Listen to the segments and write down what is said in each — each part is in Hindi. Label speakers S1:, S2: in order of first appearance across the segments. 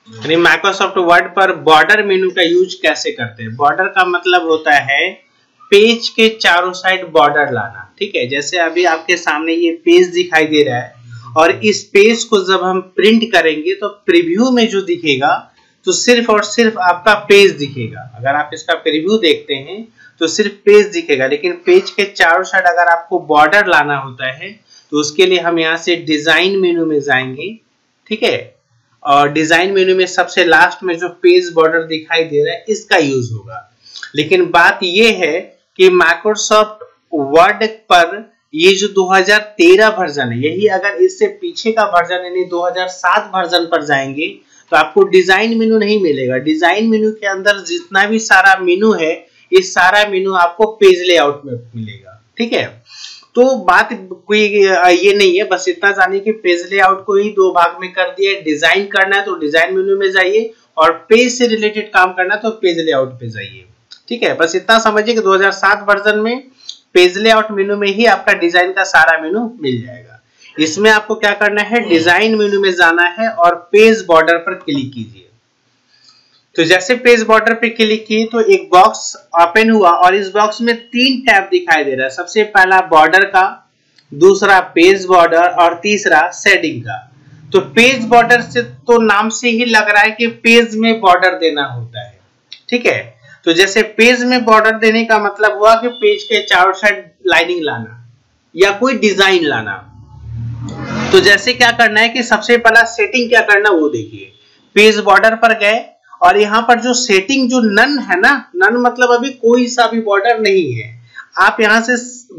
S1: यानी माइक्रोसॉफ्ट वर्ड पर बॉर्डर मेनू का यूज कैसे करते हैं। बॉर्डर का मतलब होता है पेज के चारों साइड बॉर्डर लाना। ठीक है, जैसे अभी आपके सामने ये पेज दिखाई दे रहा है और इस पेज को जब हम प्रिंट करेंगे तो प्रीव्यू में जो दिखेगा तो सिर्फ और सिर्फ आपका पेज दिखेगा। अगर आप इसका प्रीव्यू देखते हैं तो सिर्फ पेज दिखेगा, लेकिन पेज के चारों साइड अगर आपको बॉर्डर लाना होता है तो उसके लिए हम यहाँ से डिजाइन मेनू में जाएंगे। ठीक है, और डिजाइन मेनू में सबसे लास्ट में जो पेज बॉर्डर दिखाई दे रहा है इसका यूज होगा। लेकिन बात यह है कि माइक्रोसॉफ्ट वर्ड पर ये जो 2013 वर्जन है, यही अगर इससे पीछे का वर्जन यानी 2007 वर्जन पर जाएंगे तो आपको डिजाइन मेनू नहीं मिलेगा। डिजाइन मेनू के अंदर जितना भी सारा मेनू है, इस सारा मेनू आपको पेज लेआउट में मिलेगा। ठीक है, तो बात कोई ये नहीं है, बस इतना जानिए कि पेज लेआउट को ही दो भाग में कर दिया है। डिजाइन करना है तो डिजाइन मेनू में जाइए और पेज से रिलेटेड काम करना है तो पेज लेआउट पे जाइए। ठीक है, बस इतना समझिए कि 2007 वर्जन में पेज लेआउट मेनू में ही आपका डिजाइन का सारा मेनू मिल जाएगा। इसमें आपको क्या करना है, डिजाइन मेनू में जाना है और पेज बॉर्डर पर क्लिक कीजिए। तो जैसे पेज बॉर्डर पे क्लिक किए तो एक बॉक्स ओपन हुआ और इस बॉक्स में 3 टैब दिखाई दे रहा है। सबसे पहला बॉर्डर का, दूसरा पेज बॉर्डर और तीसरा शेडिंग का। तो पेज बॉर्डर से तो नाम से ही लग रहा है कि पेज में बॉर्डर देना होता है। ठीक है, तो जैसे पेज में बॉर्डर देने का मतलब हुआ कि पेज के चारों साइड लाइनिंग लाना या कोई डिजाइन लाना। तो जैसे क्या करना है कि सबसे पहला सेटिंग क्या करना वो देखिए। पेज बॉर्डर पर गए और यहाँ पर जो सेटिंग जो नन है ना, नन मतलब अभी कोई सा भी बॉर्डर नहीं है। आप यहाँ से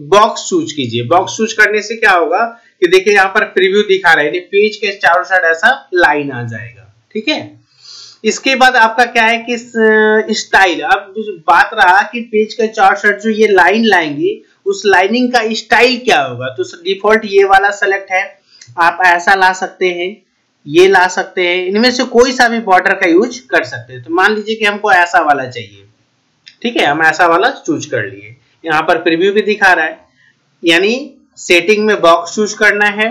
S1: बॉक्स चूज कीजिए। बॉक्स चूज करने से क्या होगा कि देखिए यहाँ पर प्रीव्यू दिखा रहा है, पेज के चारों साइड ऐसा लाइन आ जाएगा। ठीक है, इसके बाद आपका क्या है कि स्टाइल, अब बात रहा कि पेज के चारों साइड जो ये लाइन लाएंगे उस लाइनिंग का स्टाइल क्या होगा। तो डिफॉल्ट ये वाला सेलेक्ट है, आप ऐसा ला सकते हैं, ये ला सकते हैं, इनमें से कोई सा भी बॉर्डर का यूज कर सकते हैं। तो मान लीजिए कि हमको ऐसा वाला चाहिए। ठीक है, हम ऐसा वाला चूज कर लिए। यहाँ पर प्रीव्यू भी दिखा रहा है, यानी सेटिंग में बॉक्स चूज करना है,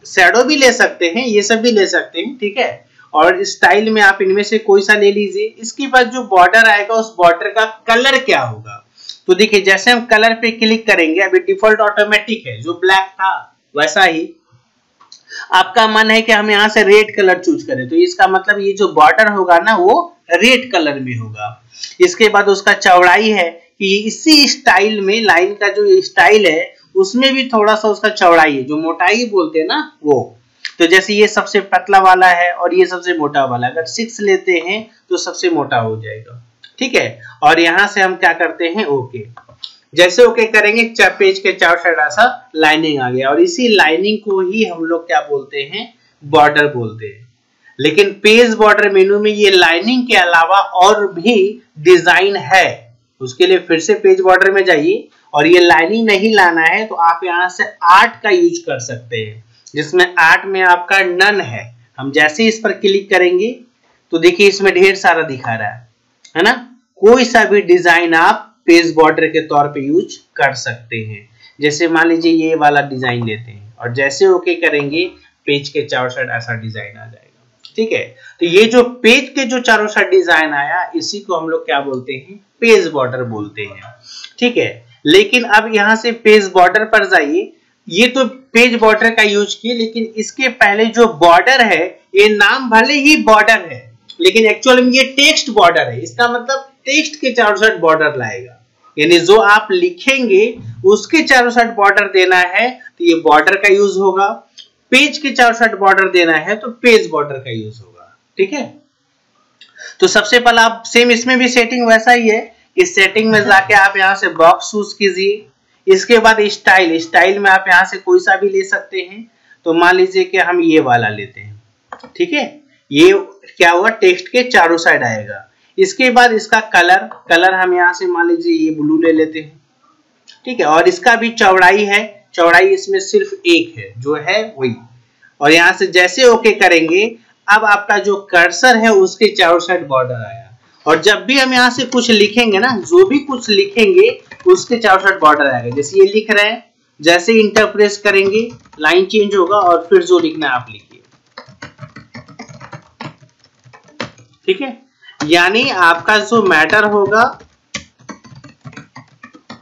S1: शैडो भी ले सकते हैं, ये सब भी ले सकते हैं। ठीक है, और स्टाइल में आप इनमें से कोई सा ले लीजिए। इसके बाद जो बॉर्डर आएगा उस बॉर्डर का कलर क्या होगा। तो देखिए जैसे हम कलर पे क्लिक करेंगे, अभी डिफॉल्ट ऑटोमेटिक है, जो ब्लैक था वैसा ही। आपका मन है कि हम यहाँ से रेड कलर चूज करें, तो इसका मतलब ये जो बॉर्डर होगा ना वो रेड कलर में होगा। इसके बाद उसका चौड़ाई है कि इसी स्टाइल में, लाइन का जो स्टाइल है उसमें भी थोड़ा सा उसका चौड़ाई है, जो मोटाई बोलते हैं ना वो। तो जैसे ये सबसे पतला वाला है और ये सबसे मोटा वाला, अगर 6 लेते हैं तो सबसे मोटा हो जाएगा। ठीक है, और यहाँ से हम क्या करते हैं, ओके। जैसे ओके करेंगे पेज के चारों साइड ऐसा लाइनिंग आ गया, और इसी लाइनिंग को ही हम लोग क्या बोलते हैं, बॉर्डर बोलते हैं। लेकिन पेज बॉर्डर मेनू में ये लाइनिंग के अलावा और भी डिजाइन है, उसके लिए फिर से पेज बॉर्डर में जाइए और ये लाइनिंग नहीं लाना है तो आप यहाँ से आर्ट का यूज कर सकते हैं, जिसमें आर्ट में आपका नन है। हम जैसे इस पर क्लिक करेंगे तो देखिए इसमें ढेर सारा दिखा रहा है ना। कोई सा भी डिजाइन आप पेज बॉर्डर के तौर पे यूज कर सकते हैं। जैसे मान लीजिए ये वाला डिजाइन लेते हैं और जैसे ओके करेंगे पेज के चारों साइड ऐसा डिजाइन आ जाएगा। ठीक है, तो ये जो पेज के जो चारों साइड डिजाइन आया इसी को हम लोग क्या बोलते हैं, पेज बॉर्डर बोलते हैं। ठीक है, लेकिन अब यहाँ से पेज बॉर्डर पर जाइए। ये तो पेज बॉर्डर का यूज किए, लेकिन इसके पहले जो बॉर्डर है, ये नाम भले ही बॉर्डर है लेकिन एक्चुअल में ये टेक्स्ट बॉर्डर है। इसका मतलब टेक्स्ट के चारों साइड बॉर्डर लाएगा, यानी जो आप लिखेंगे उसके चारों साइड बॉर्डर देना है तो ये बॉर्डर का यूज होगा। पेज के चारों साइड बॉर्डर देना है तो पेज बॉर्डर का यूज होगा। ठीक है, तो सबसे पहले आप सेम इसमें भी सेटिंग वैसा ही है। इस सेटिंग में जाके आप यहाँ से बॉक्स चूज कीजिए। इसके बाद स्टाइल में आप यहाँ से कोई सा भी ले सकते हैं। तो मान लीजिए कि हम ये वाला लेते हैं। ठीक है, ये क्या हुआ, टेक्स्ट के चारों साइड आएगा। इसके बाद इसका कलर हम यहाँ से मान लीजिए ये ब्लू ले लेते हैं। ठीक है, और इसका भी चौड़ाई है, चौड़ाई इसमें सिर्फ 1 है, जो है वही। और यहाँ से जैसे ओके करेंगे, अब आपका जो कर्सर है उसके चारों साइड बॉर्डर आया। और जब भी हम यहाँ से कुछ लिखेंगे ना, जो भी कुछ लिखेंगे उसके चारों साइड बॉर्डर आएगा। जैसे ये लिख रहे हैं, जैसे इंटर प्रेस करेंगे लाइन चेंज होगा और फिर जो लिखना है आप लिखिए। ठीक है, यानी आपका जो मैटर होगा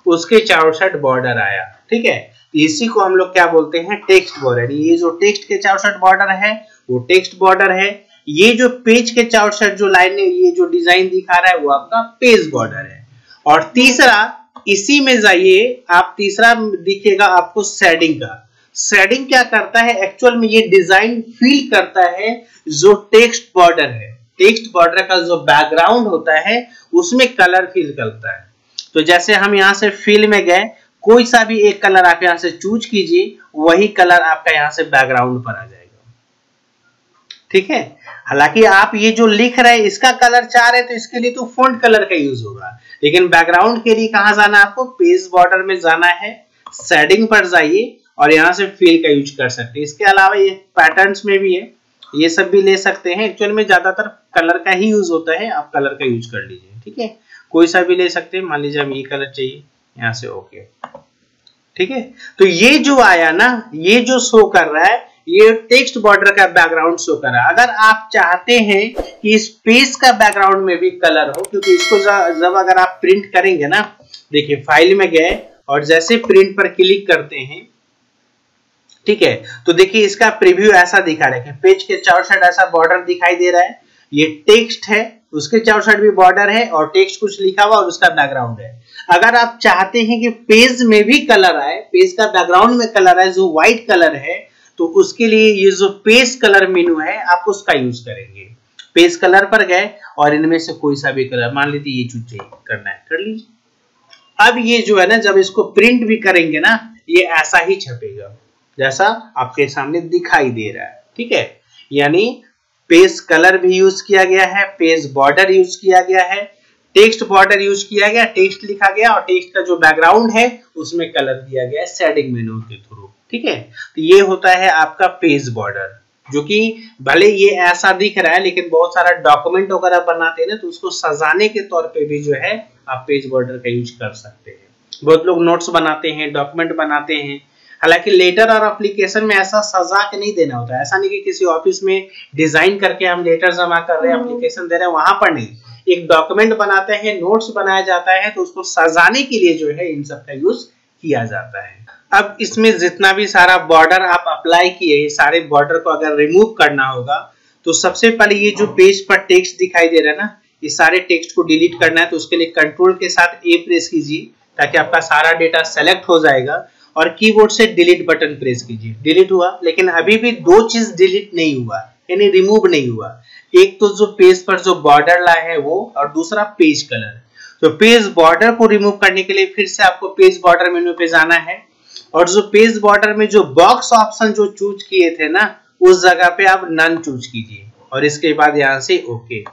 S1: उसके चारों साइड बॉर्डर आया। ठीक है, इसी को हम लोग क्या बोलते हैं, टेक्स्ट बॉर्डर। ये जो टेक्स्ट के चारों साइड बॉर्डर है वो टेक्स्ट बॉर्डर है। ये जो पेज के चारों साइड जो लाइन है, ये जो डिजाइन दिखा रहा है वो आपका पेज बॉर्डर है। और तीसरा, इसी में जाइए आप, तीसरा दिखेगा आपको शेडिंग का। शेडिंग क्या करता है, एक्चुअल में ये डिजाइन फिल करता है जो टेक्स्ट बॉर्डर है। टेक्स्ट बॉर्डर का जो बैकग्राउंड होता है उसमें कलर फिल करता है। तो जैसे हम यहाँ से फिल में गए, कोई सा भी एक कलर आप यहाँ से चूज कीजिए, वही कलर आपका यहाँ से बैकग्राउंड पर आ जाएगा। ठीक है, हालांकि आप ये जो लिख रहे हैं इसका कलर चाह रहे हैं तो इसके लिए तो फॉन्ट कलर का यूज होगा, लेकिन बैकग्राउंड के लिए कहाँ जाना है आपको, पेज बॉर्डर में जाना है, शेडिंग पर जाइए और यहाँ से फिल का यूज कर सकते हैं। इसके अलावा ये पैटर्न्स में भी है, ये सब भी ले सकते हैं। एक्चुअल में ज्यादातर कलर का ही यूज होता है, आप कलर का यूज कर लीजिए। ठीक है, कोई सा भी ले सकते हैं। मान लीजिए हमें ये कलर चाहिए, यहाँ से ओके। ठीक है, तो ये जो आया ना, ये जो शो कर रहा है ये टेक्स्ट बॉर्डर का बैकग्राउंड शो कर रहा है। अगर आप चाहते हैं कि इस पेज का बैकग्राउंड में भी कलर हो, क्योंकि इसको जब अगर आप प्रिंट करेंगे ना, देखिए फाइल में गए और जैसे प्रिंट पर क्लिक करते हैं, ठीक है, तो देखिए इसका प्रीव्यू ऐसा दिखा रहा है कि पेज के चारों साइड ऐसा बॉर्डर दिखाई दे रहा है। ये टेक्स्ट है, उसके चारों साइड भी बॉर्डर है और टेक्स्ट कुछ लिखा हुआ और उसका बैकग्राउंड है। अगर आप चाहते हैं कि पेज में भी कलर आए, पेज का बैकग्राउंड में कलर आए जो व्हाइट कलर है, तो उसके लिए ये जो पेज कलर मेनू है आप उसका यूज करेंगे। पेज कलर पर गए और इनमें से कोई सा भी कलर, मान लीजिए ये चूज करना है, कर लीजिए। अब ये जो है ना, जब इसको प्रिंट भी करेंगे ना, ये ऐसा ही छपेगा जैसा आपके सामने दिखाई दे रहा है। ठीक है, यानी पेज कलर भी यूज किया गया है, पेज बॉर्डर यूज किया गया है, टेक्स्ट बॉर्डर यूज किया गया, टेक्स्ट लिखा गया और टेक्स्ट का जो बैकग्राउंड है उसमें कलर दिया गया है शेडिंग मेनू के थ्रू। ठीक है, तो ये होता है आपका पेज बॉर्डर, जो कि भले ये ऐसा दिख रहा है लेकिन बहुत सारा डॉक्यूमेंट वगैरह बनाते हैं ना, तो उसको सजाने के तौर पे भी जो है आप पेज बॉर्डर का यूज कर सकते हैं। बहुत लोग नोट्स बनाते हैं, डॉक्यूमेंट बनाते हैं। हालांकि लेटर और एप्लीकेशन में ऐसा सजा के नहीं देना होता है। ऐसा नहीं कि किसी ऑफिस में डिजाइन करके हम लेटर जमा कर रहे हैं, एप्लीकेशन दे रहे हैं, वहां पर नहीं। एक डॉक्यूमेंट बनाते हैं, नोट्स बनाया जाता है, तो उसको सजाने के लिए जो है इन सब का यूज किया जाता है। अब इसमें जितना भी सारा बॉर्डर आप अप्लाई किए, सारे बॉर्डर को अगर रिमूव करना होगा, तो सबसे पहले ये जो पेज पर टेक्स्ट दिखाई दे रहा है ना, ये सारे टेक्स्ट को डिलीट करना है। तो उसके लिए कंट्रोल के साथ ए प्रेस कीजिए ताकि आपका सारा डेटा सेलेक्ट हो जाएगा और कीबोर्ड से डिलीट बटन प्रेस कीजिए। डिलीट हुआ, लेकिन अभी भी दो चीज डिलीट नहीं हुआ, यानी रिमूव नहीं हुआ। एक तो जो पेज पर जो बॉर्डर लाए है वो, और दूसरा पेज कलर। तो पेज बॉर्डर को रिमूव करने के लिए फिर से आपको पेज बॉर्डर मेनू पे जाना है और जो पेज बॉर्डर में जो बॉक्स ऑप्शन जो चूज किए थे ना, उस जगह पे आप नन चूज कीजिए और इसके बाद यहाँ से ओके।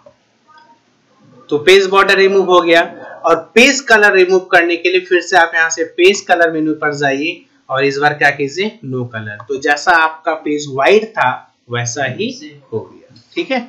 S1: तो पेज बॉर्डर रिमूव हो गया। और पेज कलर रिमूव करने के लिए फिर से आप यहाँ से पेज कलर मेनू पर जाइए और इस बार क्या कीजिए, नो कलर। तो जैसा आपका पेज व्हाइट था वैसा ही हो गया। ठीक है।